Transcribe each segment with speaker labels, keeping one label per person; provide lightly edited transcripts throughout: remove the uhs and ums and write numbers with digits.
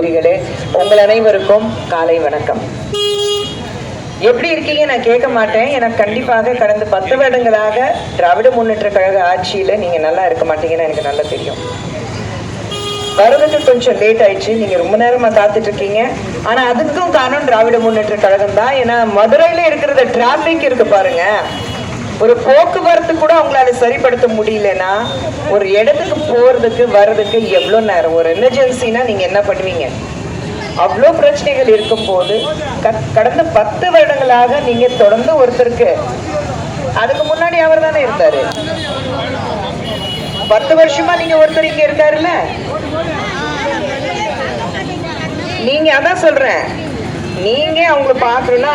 Speaker 1: உங்கள் அனைவருக்கும் காலை வணக்கம். எப்படி இருக்கீங்க நான் கேட்க மாட்டேன். எனக்கு கண்டிப்பாக கடந்த 10 வருடங்களாக திராவிட முன்னேற்ற கழக ஆட்சியில நீங்க நல்லா இருக்க மாட்டீங்கன்னு எனக்கு நல்லா தெரியும். வருவதற்கு கொஞ்சம் லேட் ஆயிடுச்சு. நீங்க ரொம்ப நேரமா காத்துட்டு இருக்கீங்க. ஆனா அதுக்கும் காரணம் திராவிட முன்னேற்ற கழகம் தான். ஏன்னா மதுரையில இருக்கிற டிராபிக் இருக்கு பாருங்க, ஒரு போக்குவரத்து கூட அவங்களால சரிப்படுத்த முடியலன்னா ஒரு இடத்துக்கு போறதுக்கு வர்றதுக்கு எவ்வளவு நேரம்? ஒரு எமர்ஜென்சினா நீங்க என்ன பண்ணுவீங்க? அவ்வளோ பிரச்சனைகள் இருக்கும் போது கடந்த 10 வருடங்களாக நீங்க தொடர்ந்து ஒருத்தருக்கு, அதுக்கு முன்னாடி அவர் தானே இருந்தாரு, 10 வருஷமா நீங்க ஒருத்தர் இங்க இருக்காருல்ல, நீங்க அதான் சொல்றேன், நீங்க அவங்களை பாக்கணும்னா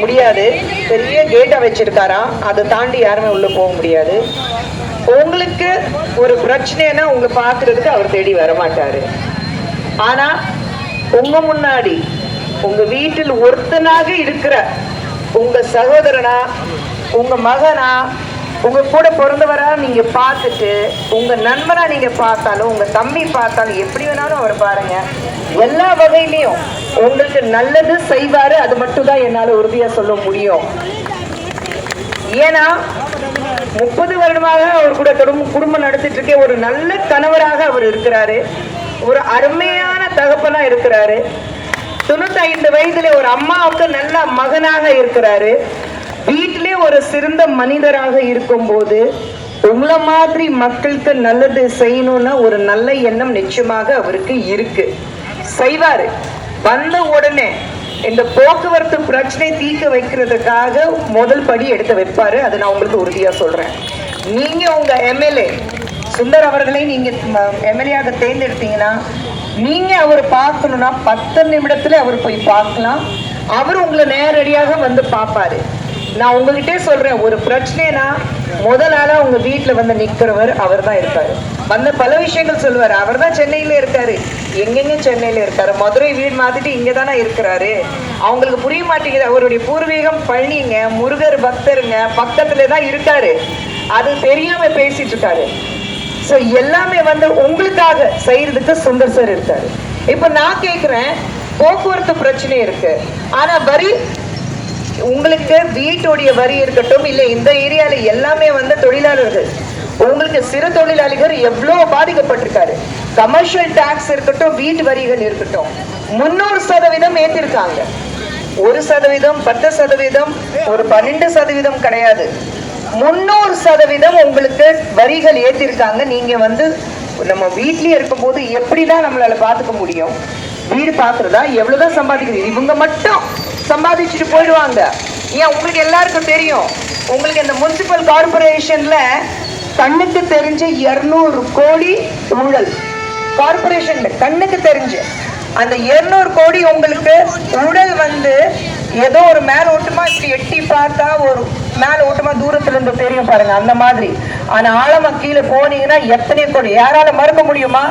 Speaker 1: முடியாது. பெரிய கேட்டா வச்சிருக்காராம், அதை தாண்டி யாருமே உள்ள போக முடியாது. உங்களுக்கு ஒரு பிரச்சனைனா உங்களை பாக்குறதுக்கு அவர் தேடி வர மாட்டாரு. ஆனா உங்க முன்னாடி உங்க வீட்டில் ஒருத்தனாக இருக்கிற உங்க சகோதரனா, உங்க மகனா, உங்க கூட பிறந்தவரா நீங்க பார்த்துட்டு, உங்க நண்பனா நீங்க பார்த்தாலும், உங்க தம்பி பார்த்தாலும், எப்படி வேணாலும் அவர் பாருங்க, எல்லா வகையிலையும் உங்களுக்கு நல்லது செய்வாரு. அது மட்டும் தான் என்னால உறுதியா சொல்ல முடியும். ஏன்னா 30 வருடமாக அவர் கூட குடும்பம் நடத்திட்டு இருக்க ஒரு நல்ல கணவராக அவர் இருக்கிறாரு. ஒரு அருமையான தகப்பனா இருக்கிறாரு. 95 வயதுல ஒரு அம்மாவுக்கு நல்ல மகனாக இருக்கிறாரு. வீட்டிலே ஒரு சிறந்த மனிதராக இருக்கும் போது உங்களை மாதிரி மக்களுக்கு நல்லது செய்யணும்னா ஒரு நல்ல எண்ணம் நிச்சயமாக அவருக்கு இருக்கு, செய்வாரு. வந்த உடனே இந்த போக்குவரத்து பிரச்சனை தீர்க்க வைக்கிறதுக்காக முதல் படி எடுத்து வைப்பாரு. அதை நான் உங்களுக்கு உறுதியா சொல்றேன். நீங்க உங்க எம்எல்ஏ சுந்தர் அவர்களை நீங்க எம்எல்ஏ தேர்ந்தெடுத்தீங்கன்னா நீங்க அவர் பார்க்கணும்னா 10 நிமிடத்துல அவர் போய் பார்க்கலாம். அவர் உங்களை நேரடியாக வந்து பார்ப்பாரு. நான் உங்ககிட்டே சொல்றேன், ஒரு பிரச்சனைனா முதல் ஆளா உங்க வீட்டுல வந்து நிக்கிறவர் அவர் தான் இருப்பாரு. வந்து பல விஷயங்கள் சொல்லுவாரு. அவர் தான் சென்னையில இருக்காரு. எங்கெங்க சென்னையில இருக்காரு? மதுரை வீடு மாத்திட்டு இங்கதானே இருக்கிறாரு. அவங்களுக்கு புரிய மாட்டேங்குது. அவருடைய பூர்வீகம் பழனிங்க, முருகர் பக்தருங்க, பக்கத்துல தான் இருக்காரு. அது தெரியாம பேசிட்டு இருக்காரு. சோ எல்லாமே வந்து உங்களுக்காக செய்யறதுக்கு சுந்தர் சார் இருக்காரு. இப்ப நான் கேக்குறேன், போக்குவரத்து பிரச்சனை இருக்கு, ஆனா வரி உங்களுக்கு வீட்டுடைய வரி இருக்கட்டும், இல்ல இந்த ஏரியால எல்லாமே வந்து தொழிலாளர்கள், உங்களுக்கு சிறு தொழிலாளிகள் எவ்வளவு பாதிக்கப்பட்டிருக்காரு. கமர்ஷியல் டாக்ஸ் இருக்கட்டும், வீட்டு வரிகள் இருக்கட்டும், 300% ஏற்றிருக்காங்க. 1%, 10%, ஒரு 12% கிடையாது, 300% உங்களுக்கு வரிகள் ஏற்றிருக்காங்க. நீங்க வந்து நம்ம வீட்லயே இருக்கும் போது எப்படிதான் நம்மளால பாத்துக்க முடியும்? வீடு பாக்குறதா? எவ்வளவுதான் சம்பாதிக்கிறீங்க? இவங்க மட்டும் சம்பாதிச்சுட்டு போயிடுவாங்க. ஏன் உங்களுக்கு எல்லாருக்கும் தெரியும், உங்களுக்கு இந்த முனிசிபல் கார்பரேஷன்ல கண்ணுக்கு தெரிஞ்ச 200 கோடி ஊழல். கார்பரேஷன்ல கண்ணுக்கு தெரிஞ்ச அந்த 200 கோடி உங்களுக்கு ஊழல் வந்து ஏதோ ஒரு மேல ஓட்டமா இப்படி எட்டி பார்த்தா ஒரு மேல ஓட்டமா தூரத்துல இருந்து தெரியும் பாருங்க, அந்த மாதிரி. ஆனா ஆழமா கீழே போனீங்கன்னா எத்தனை கோடி யாரால மறக்க முடியுமா?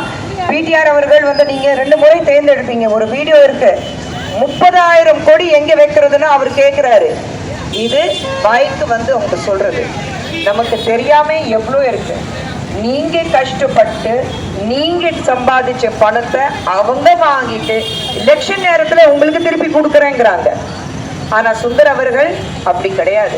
Speaker 1: பிடிஆர் அவர்கள் வந்து நீங்க 2 முறை தேர்ந்தெடுப்பீங்க. ஒரு வீடியோ இருக்கு, 30,000 கோடி எங்க வைக்கிறதுன்னு அவர் கேட்கிறாரு. இது வாய்க்கு வந்து அவங்க சொல்றது. நமக்கு தெரியாம எவ்வளவு இருக்கு. நீங்க கஷ்டப்பட்டு நீங்க சம்பாதிச்ச பணத்தை அவங்க வாங்கிட்டு எலெக்ஷன் நேரத்துல உங்களுக்கு திருப்பி கொடுக்குறேங்கிறாங்க. ஆனா சுந்தர் அவர்கள் அப்படி கிடையாது.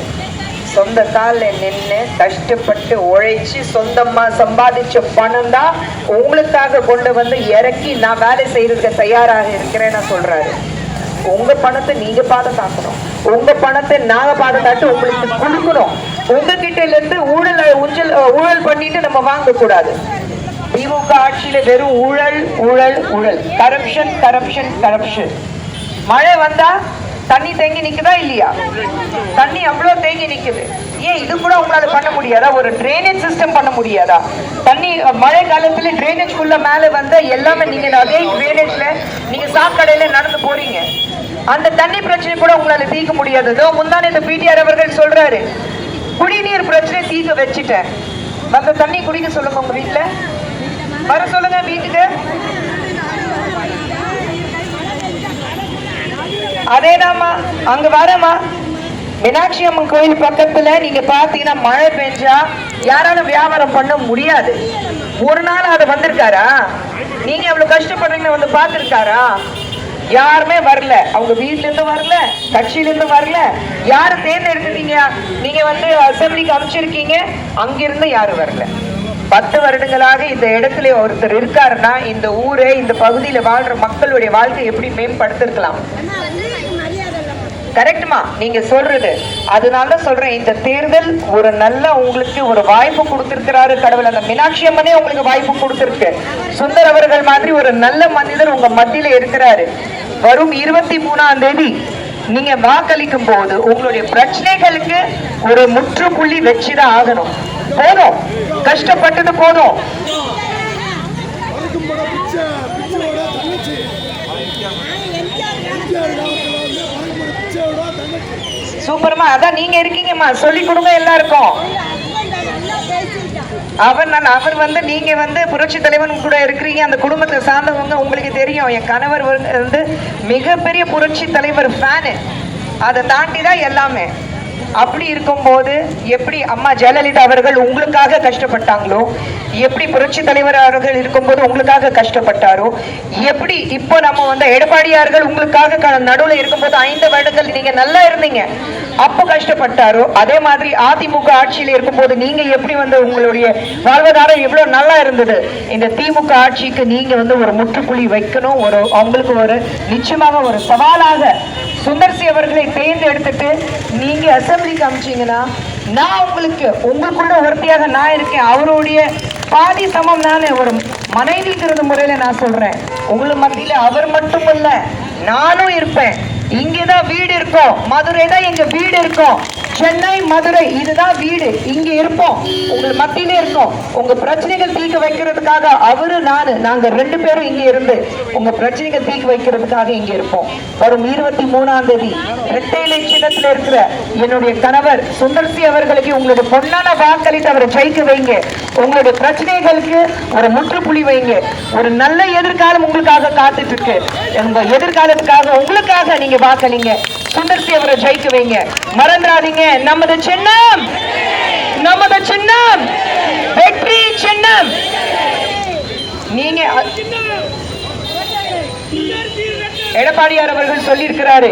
Speaker 1: சொந்த காலில் நின்று கஷ்டப்பட்டு உழைச்சு சொந்தமா சம்பாதிச்ச பணம் தான் உங்களுக்காக கொண்டு வந்து இறக்கி நான் வேலை செய்யறதுக்கு தயாராக இருக்கிறேன்னு சொல்றாரு. உங்க பணத்தை நீங்க பாதுகாக்கணும், உங்க பணத்தை நாங்க பாதுகாத்து உங்களுக்கு கொடுக்கணும். உங்ககிட்ட இருந்து ஊழல் பண்ணிட்டு நம்ம வாங்க கூடாது. திமுக ஆட்சியில வெறும் ஊழல் ஊழல் ஊழல், கரப்ஷன் கரப்ஷன் கரப்ஷன். மழை வந்தா தண்ணி தேங்கி நிக்குதா இல்லையா? தண்ணி அவ்வளவு தேங்கி நிக்குது. ஏன் இது கூட உங்களால பண்ண முடியாதா? ஒரு ட்ரைனேஜ் சிஸ்டம் பண்ண முடியாதா? தண்ணி மழை காலத்துல ட்ரைனேஜ் குள்ள மேல வந்த எல்லாமே நீங்க அதே ட்ரைனேஜ்ல நீங்க சாக்கடையில நடந்து போறீங்க. அந்த தண்ணி பிரச்சனை கூட உங்களால தீர்க்க முடியாததோ. முந்தானே இந்த பிடிஆர் அவர்கள் சொல்றாரு, குடிநீர் பிரச்சனை தீர்க்க வச்சுட்டேன். மற்ற தண்ணி குடிக்க சொல்லுங்க, உங்க வீட்டுல வர சொல்லுங்க வீட்டுக்கு. அதேதாம்மா அங்க வரமா மீனாட்சி அம்மன் கோயில் பக்கத்துல நீங்க பாத்தீங்கன்னா மழை பெஞ்சா யாராலும் வியாபாரம் பண்ண முடியாது. ஒரு நாள் அது வந்திருக்காரா? நீங்க அவ்வளவு கஷ்டப்படுறீங்கன்னு வந்து பார்த்திருக்காரா? யாருமே வரல. அவங்க வீட்ல இருந்து வரல, கட்சியில இருந்து வரல. யாரு தேர்ந்தெடுத்துட்டீங்க? நீங்க வந்து அசெம்பிளிக்கு அமைச்சிருக்கீங்க, அங்கிருந்து யாரும் வரல. 10 வருடங்களாக இந்த இடத்துல ஒருத்தர் இருக்காருன்னா இந்த ஊரை, இந்த பகுதியில வாழ்ற மக்களுடைய வாழ்க்கை எப்படி மேம்படுத்திருக்கலாம்? கரெக்ட்மா நீங்க சொல்றது. அதனால சொல்றேன், இந்த தேர்தல் ஒரு நல்ல உங்களுக்கு ஒரு வாய்ப்பு கொடுத்திருக்கிறாரு கடவுள். அந்த மீனாட்சி அம்மனே உங்களுக்கு வாய்ப்பு கொடுத்திருக்கு. சுந்தர் அவர்கள் மாதிரி ஒரு நல்ல மனிதர் உங்க மத்தியில இருக்கிறாரு. வரும் 23ஆம் தேதி நீங்க வாக்களிக்கும் போது உங்களுடைய பிரச்சனைகளுக்கு ஒரு முற்றுப்புள்ளி வச்சுதான் ஆகணும். போதும், கஷ்டப்பட்டது போதும். சூப்பர்மா, அதான் நீங்க இருக்கீங்கம்மா, சொல்லி கொடுங்க எல்லாருக்கும். அவர் வந்து நீங்க வந்து புரட்சி தலைவன் கூட இருக்கிறீங்க, அந்த குடும்பத்தை சார்ந்தவங்க. உங்களுக்கு தெரியும், என் கணவர் வந்து மிகப்பெரிய புரட்சி தலைவர் ஃபேனு. அதை தாண்டி தான் எல்லாமே. அப்படி இருக்கும்போது எப்படி அம்மா ஜெயலலிதா அவர்கள் உங்களுக்காக கஷ்டப்பட்டாங்களோ, எப்படி புரட்சி தலைவர் அவர்கள் இருக்கும்போது உங்களுக்காக கஷ்டப்பட்டாரோ, எப்படி இப்போ நம்ம வந்து எடப்பாடியார்கள் உங்களுக்காக நடுவில் இருக்கும்போது 5 வருடங்கள் நீங்க நல்லா இருந்தீங்க, அப்போ கஷ்டப்பட்டாரோ, அதே மாதிரி அதிமுக ஆட்சியில் இருக்கும்போது நீங்க எப்படி வந்து உங்களுடைய வாழ்வாதாரம் எவ்வளவு நல்லா இருந்தது. இந்த திமுக ஆட்சிக்கு நீங்க வந்து ஒரு முற்றுப்புள்ளி வைக்கணும். அவங்களுக்கு ஒரு நிச்சயமாக ஒரு சவாலாக சுந்தர்சி அவர்களை தேர்ந்தெடுத்துட்டு நீங்க அசெம்பிளிக்கு அமைச்சீங்கன்னா, நான் உங்களுக்குள்ள ஒருத்தியாக நான் இருக்கேன். அவருடைய பாதி சமம் நான் ஒரு மனைவிங்கிறது முறையில நான் சொல்றேன். உங்களுக்கு மத்தியில அவர் மட்டும் இல்ல, நானும் இருப்பேன். இங்கதான் வீடு இருக்கும், மதுரை தான் எங்க வீடு இருக்கும். சென்னை, மதுரை இதுதான் வீடு. இங்க இருப்போம், உங்களுக்கு மத்தியிலே இருக்கோம். உங்க பிரச்சனைகள் தீர்க்க வைக்கிறதுக்காக அவரு நாங்க 2 பேரும் இங்க இருந்து உங்க பிரச்சனைகள் தீர்க்க வைக்கிறதுக்காக இங்க இருப்போம். வரும் 23ஆம் தேதி இரட்டைலை சின்னத்துல இருக்கிற என்னுடைய கணவர் சுந்தர்சி அவர்களுக்கு உங்களுடைய பொன்னான வாக்களித்து அவரை ஜெயிக்க வைங்க. உங்களுடைய பிரச்சனைகளுக்கு ஒரு முற்றுப்புள்ளி வைங்க. ஒரு நல்ல எதிர்காலம் உங்களுக்காக காத்துட்டு இருக்கு. உங்க எதிர்காலத்துக்காக உங்களுக்காக நீங்க வாக்களிங்க. சுந்தர்சி அவரை ஜெயிக்க வைங்க. மறந்துடாதீங்க, நமது சின்னம், நமது சின்னம் வெற்றி சின்னம். நீங்க எடப்பாடியார் அவர்கள் சொல்லியிருக்கிறாரு,